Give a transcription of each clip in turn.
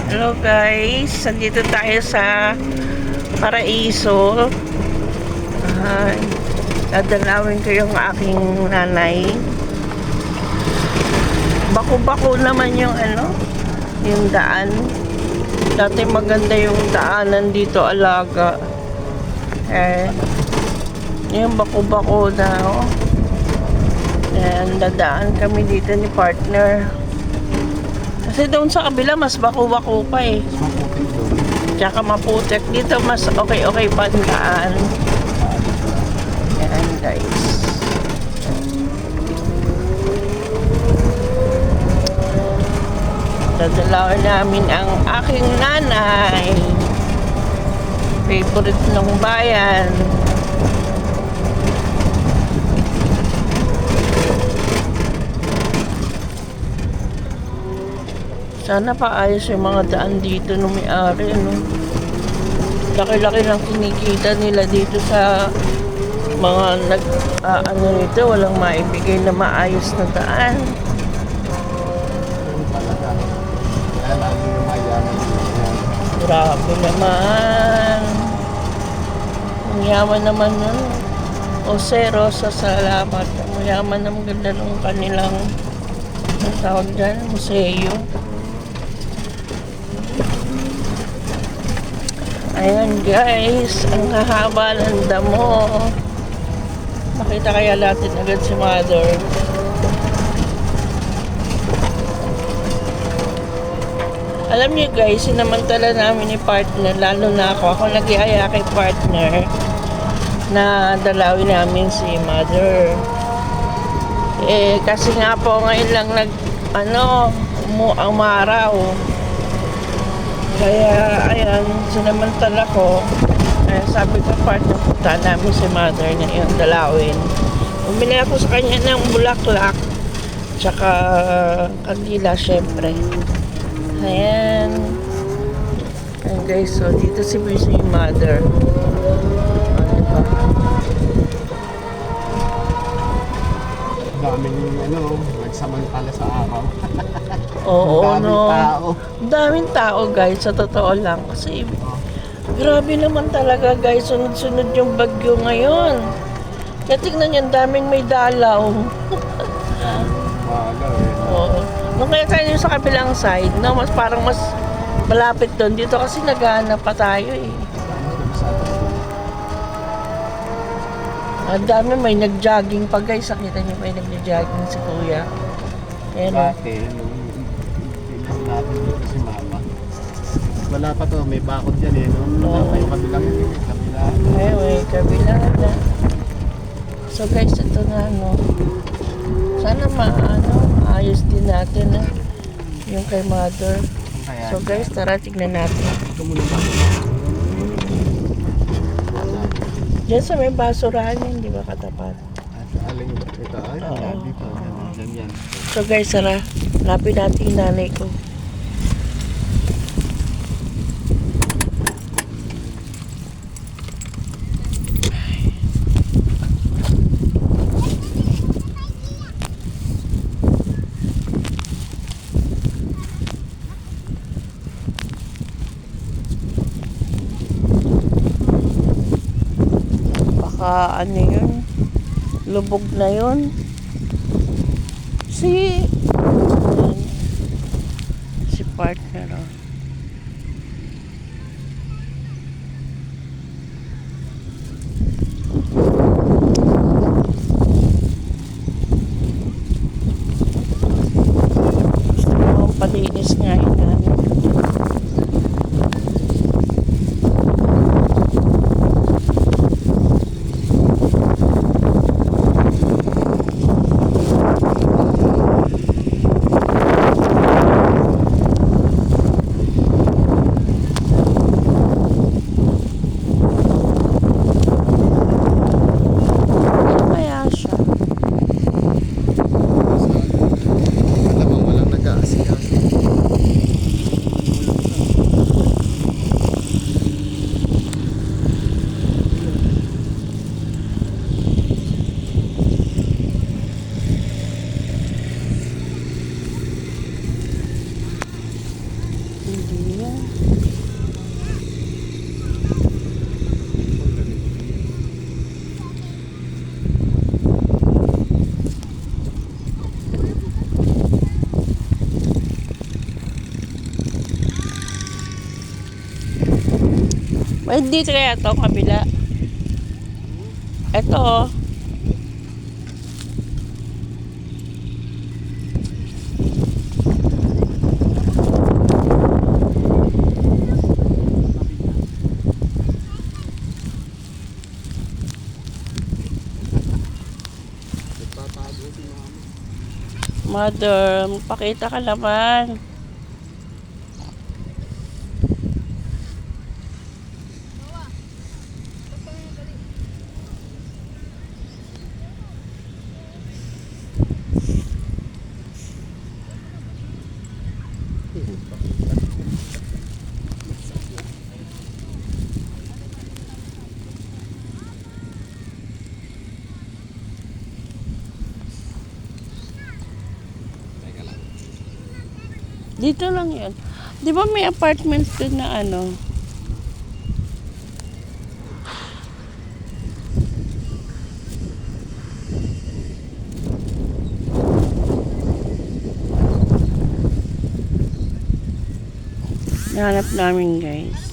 Hello guys, nandito tayo sa Paraiso. Dadalawin ko yung aking nanay. Bako-bako naman yung yung daan. Dati maganda yung daanan dito, Alaga. Yung bako-bako na, And dadaan kami dito ni partner. Kasi doon sa kabila, mas bako-bako pa eh. Tsaka maputik. Dito mas okay pa ang daan. Yan guys. Dadalawin namin ang aking nanay. Favorite ng bayan. Sana paayos yung mga daan dito nung may-ari, Laki-laki lang kinikita nila dito sa mga nito, walang maibigay na maayos na daan. Grabe naman. Ang yaman naman nun. Jose Rosa, salamat. Ang yaman naman, ganda ng kanilang ang tawag dyan, museo. Ayan guys, ang hahaba ng damo. Makita kaya natin agad si mother. Alam niyo guys, sinamantala namin ni partner, lalo na ako nag-iaya kay partner na dalawin namin si mother. Kasi nga po ngayon lang umaraw. Kaya, ayan, sinamantala ko. Sabi ko, partner, punta namin si mother na yung dalawin. Umili ako sa kanya ng bulaklak. Tsaka, kandila, syempre. Ayan. Ayan guys, so dito si mother. Diba? Daming nagsamantala sa araw. Oo, daming tao. Daming tao guys, sa totoo lang. Kasi grabe naman talaga guys, sunod-sunod yung bagyo ngayon. Kaya tignan nyo, daming may dalaw. Oo. Nung kaya tayo sa kabilang side, parang mas malapit doon. Dito kasi naghahanap pa tayo eh. Ang dami, may nag-jogging pa guys. Nakita nyo may nag-jogging si kuya. Ayan o. Natin dito si mama. Wala pa to, may bakod yan eh. Wala pa yung kabilang yun. Kabila. May kabila na. So guys, ito na sana maayos din natin yung kay mother. So guys, tara tignan natin. Ito muna ba? Diyan sa may basurahan yun, di ba katapat? Aling ito ay, dito. Yan. So guys, tara. Lapit natin yung nanay ko. Baka yun? Lubog na yun. Si partner gusto mo palinis nga yun namin. Ayan. Well, dito kaya ito, kabila. Ito, oh. Nagtatago si mama. Mother, pakita ka naman. Teka lang. Dito lang yun. Di ba may apartments doon na ano? Nahanap namin, guys.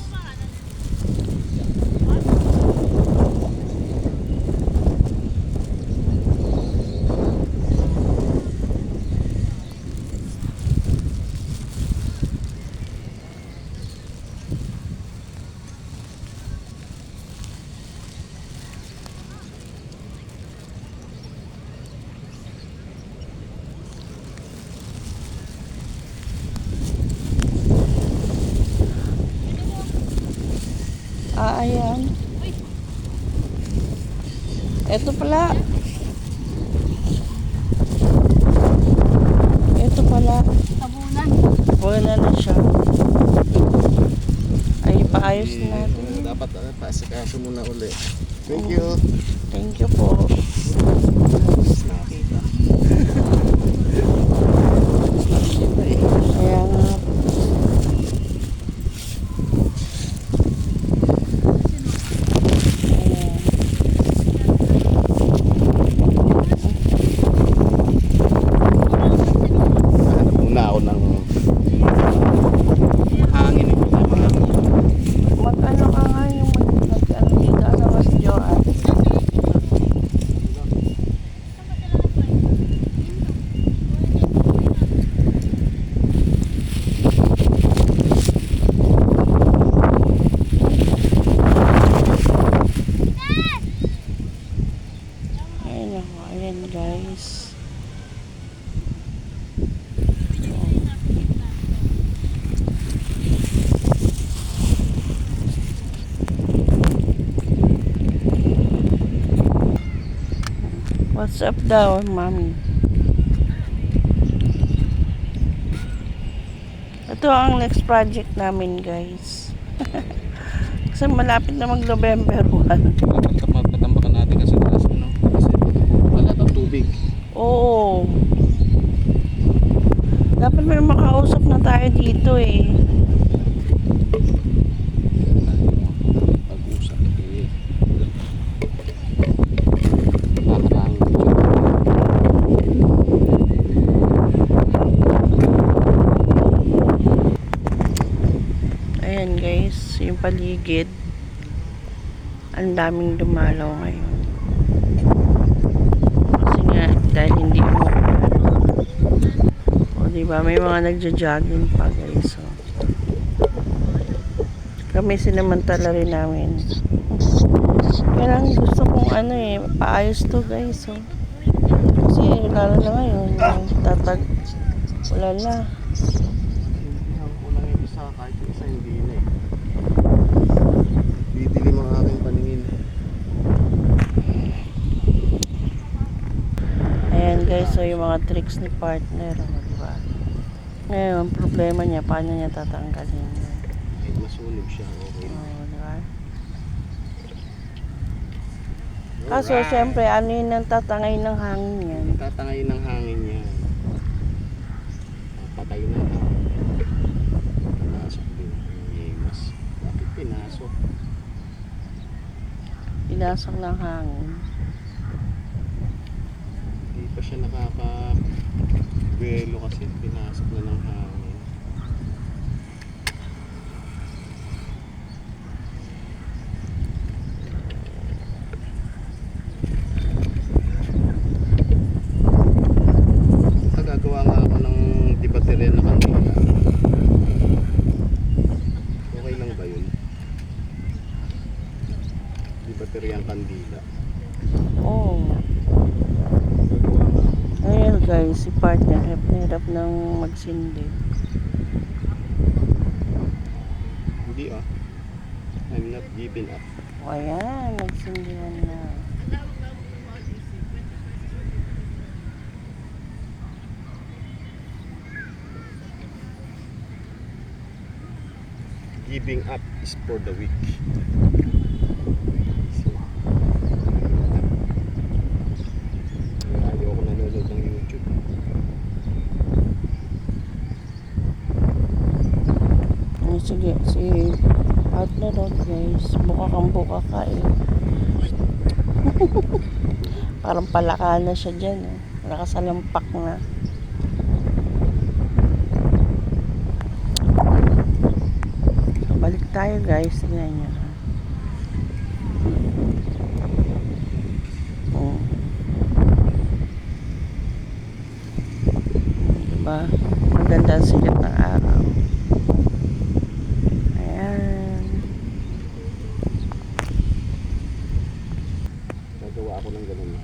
Ah, ayan. Ito pala. Ito pala. Tabunan. Wala na siya. Ay, paayos natin. Dapat paasikaso muna uli. Thank you. Thank you po. Nakakita. Kaya nga. Ayan. Hanap muna ako ng hangin eh. Mag-ano ka nga yung nag-ano dito sa Mas Joan. Ayan ako. Ayan, guys. What's up daw, mami? Ito ang next project namin, guys. Kasi malapit na mag-November 1. Patambakan natin kasi taas ano. Kasi balat ang tubig. Oo. Dapat may makausap na tayo dito eh. Pag-usap eh. Nakakarangin. Ayan guys, yung paligid. Ang daming dumalaw ngayon. Kasi nga, dahil hindi mo o diba, may mga nagja-jogging pa guys. So, kami sinamantala rin namin. Kaya lang gusto kong ano eh, paayos to guys. So, kasi lalo na ngayon, wala na. Hindi ako kulang yung isa, kahit yung isa hindi na eh. Didilim ang aking paningin. Ayan guys, so yung mga tricks ni partner, diba? Ngayon, problema niya, paano niya tatanggalin yan? Kahit masunog siya, okay. Oo, diba? Kaso, syempre, ano yun ang tatangay ng hangin yan? Tatangay ng hangin niya. Patay na. Taas. Pinasok ng hangin. Hindi pa siya nakaka-buwelo kasi pinasok na ng hangin. Gagawa nga ako ng di baterya na kandila. Okay lang ba yun? Di baterya ang kandila. Oh. Gagawa nga. Ayan guys, si partner hirap na hirap ng magsindi. Hindi ah. I'm not giving up. O ayan, nagsindihan na. Giving up is for the weak. Ayoko nanonood ng YouTube. Oh, sige, si partner road guys. Buka kang buka ka eh. Parang palaka na siya dyan eh. Nakasalampak na. So, balik tayo guys. Tingnan nyo. Oh. Diba? Maganda ang sigat ng araw. Ayan. Gagawa ako ng ganun.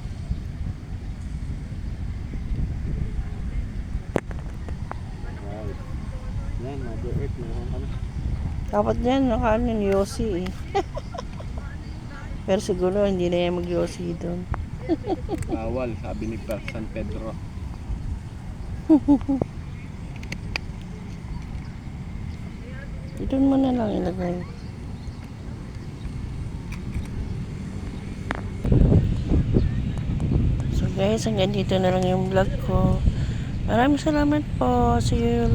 Right. Yan, Mother Earth, meron ka na. Dapat yan, nakaano yung Yossi eh. Pero siguro hindi na yan mag-Yossi doon. Bawal, sabi ni San Pedro. Dito mo na lang ilagay. So guys, hanggang dito na lang yung vlog ko. Maraming salamat po. See you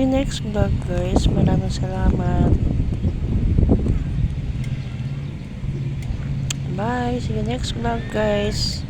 next vlog guys. Maraming salamat. Bye. See you next vlog guys.